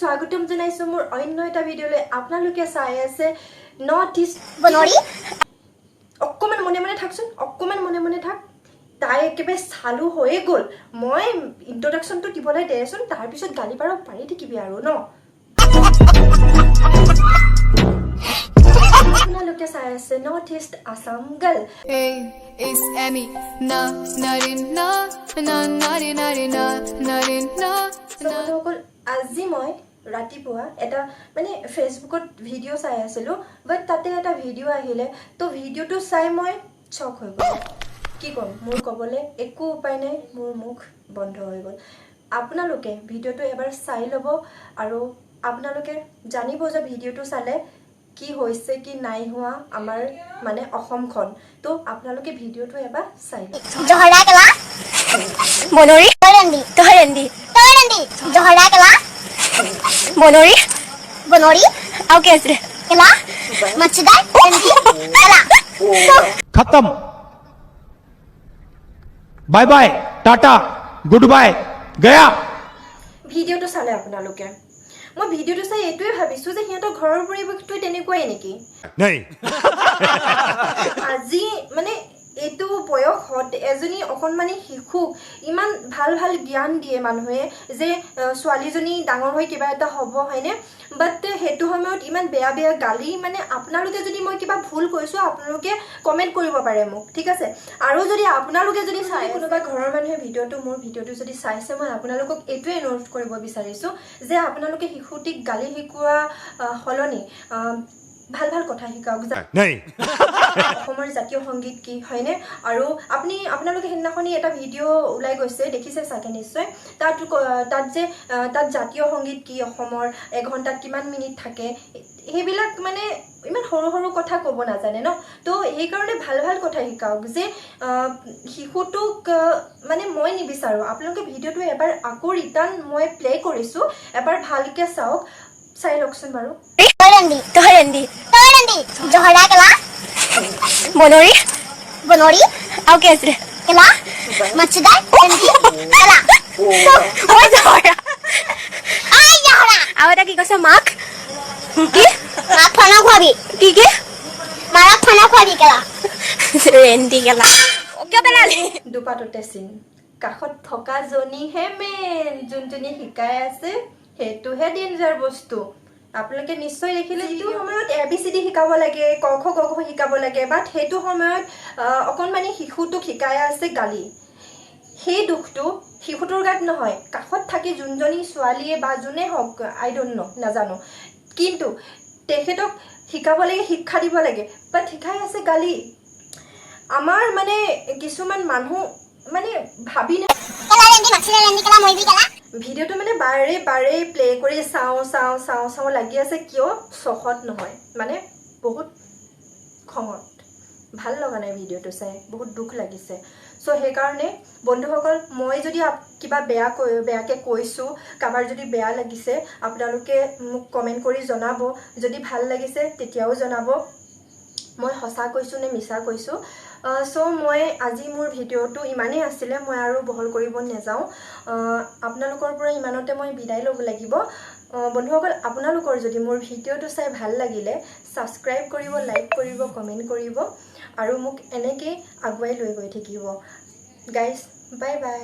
স্বাগতম জনাইছো মোৰ অন্য এটা ভিডিঅ'লৈ আপোনালোকে চাই আছে নৰ্থ ইষ্ট বনৰি অকমান মনে মনে থাকচোন অকমান মনে মনে থাক তাই একেবাৰে চালু হৈয়ে গ'ল মই ইন্ট্ৰডাকশ্যনটো দিবলৈ দেচোন তাৰ পিছত গালি পাৰ পাৰি থাকিবি আৰু ন আপোনালোকে চাই আছে north east Assam girl Hey, it's Emmy. Na, nari, na, na, nari, nari, na, nari, na, na. সকল আজি মই ৰাতিপুৱা এটা মানে ফেচবুকত ভিডিঅ' চাই আছিলোঁ বাট তাতে এটা ভিডিঅ' আহিলে তো ভিডিঅ'টো চাই মই চক হৈ গ'ল কি ক'ম মোৰ ক'বলৈ একো উপায় নাই মোৰ মুখ বন্ধ হৈ গ'ল আপোনালোকে ভিডিঅ'টো এবাৰ চাই ল'ব আৰু আপোনালোকে জানিব যে ভিডিঅ'টো চালে কি হৈছে কি নাই হোৱা আমাৰ মানে অসমখন তো আপোনালোকে ভিডিঅ'টো এবাৰ চাই ল'ব জহৰা কেলা বনৰি তহৰেন্দি জহৰা কেলা বনৰি আৰু কি আছে কেলা মচদাই এন্দি কেলা खत्म bye bye tata goodbye गया ভিডিঅ'টো চালে আপোনালোকে মই ভিডিঅ'টো চাই এইটোৱে ভাবিছোঁ যে সিহঁতৰ ঘৰৰ পৰিৱেশটো তেনেকুৱাই নেকি नहीं আজি মানে এইটো বয়সত এজনী অকণমানি শিশুক ইমান ভাল ভাল জ্ঞান দিয়ে মানুহে যে ছোৱালীজনী ডাঙৰ হৈ কিবা এটা হ'ব হয়নে বাট সেইটো সময়ত ইমান বেয়া বেয়া গালি মানে আপোনালোকে যদি মই কিবা ভুল কৈছোঁ আপোনালোকে কমেণ্ট কৰিব পাৰে মোক ঠিক আছে আৰু যদি আপোনালোকে যদি চাই কোনোবা ঘৰৰ মানুহে মোৰ ভিডিঅ'টো যদি চাইছে মই আপোনালোকক এইটোৱে অনুৰোধ কৰিব বিচাৰিছোঁ যে আপোনালোকে শিশুটিক গালি শিকোৱা সলনি ভাল ভাল কথা শিকাওক नहीं অসমৰ জাতীয় সংগীত কি হয়নে আৰু আপোনালোকে সেইদিনাখনি এটা ভিডিঅ' ওলাই গৈছে দেখিছে চাগে নিশ্চয় তাত জাতীয় সংগীত কি অসমৰ এঘণ্টাত কিমান মিনিট থাকে সেইবিলাক মানে ইমান সৰু সৰু কথা ক'ব নাজানে ন তো সেইকাৰণে ভাল ভাল কথা শিকাওক যে শিশুটোক মানে মই নিবিচাৰোঁ আপোনালোকে ভিডিঅ'টো এবাৰ আকৌ ৰিটাৰ্ণ মই প্লে' কৰিছোঁ এবাৰ ভালকৈ চাওক চাই লওকচোন বাৰু তহৰেন্দি জহৰা কেলা বনৰি আৰু কি আছে কেলা মচদাই এন্দি কেলা ওই জহৰা আই জহৰা আৰু এটা কি কৈছে মাক কি মাক খানা খোৱাবি কি মাক খানা খোৱাবি কেলা ৰেন্দি কেলা কিয় পেলালি দুপাততে চিন কাষত থকা জনীহে মেইন যোনজনী শিকাই আছে সেইটোহে ডেঞ্জাৰ বস্তু আপোনালোকে নিশ্চয় দেখিলে যিটো সময়ত ABCD শিকাব লাগে ক খ শিকাব লাগে বাট সেইটো সময়ত অকণমানি শিশুটোক শিকাই আছে গালি সেই দুখটো শিশুটোৰ গাত নহয় কাষত থাকি যোনজনী ছোৱালীয়ে বা যোনে হওক আই ডোণ্ট ন নাজানো কিন্তু তেখেতক শিকাব লাগে শিক্ষা দিব লাগে বাট শিকাই আছে গালি আমাৰ মানে কিছুমান মানুহ মানে ভাবি ভিডিঅ'টো মানে বাৰে বাৰে প্লে কৰি চাওঁ লাগি আছে কিয় চখত নহয় মানে বহুত খঙত ভাল লগা নাই ভিডিঅ'টো চাই বহুত দুখ লাগিছে চ' সেইকাৰণে বন্ধুসকল মই যদি কিবা বেয়াকৈ কৈছোঁ কাৰোবাৰ যদি বেয়া লাগিছে আপোনালোকে মোক কমেণ্ট কৰি জনাব যদি ভাল লাগিছে তেতিয়াও জনাব মই সঁচা কৈছোঁ নে মিছা কৈছোঁ চ' মই আজি মোৰ ভিডিঅ'টো ইমানেই আছিলে মই আৰু বহল কৰিব নাযাওঁ আপোনালোকৰ পৰা ইমানতে মই বিদায় ল'ব লাগিব বন্ধুসকল আপোনালোকৰ যদি মোৰ ভিডিঅ'টো চাই ভাল লাগিলে ছাবস্ক্ৰাইব কৰিব লাইক কৰিব কমেণ্ট কৰিব আৰু মোক এনেকৈ আগুৱাই লৈ গৈ থাকিব গাইজ বাই বাই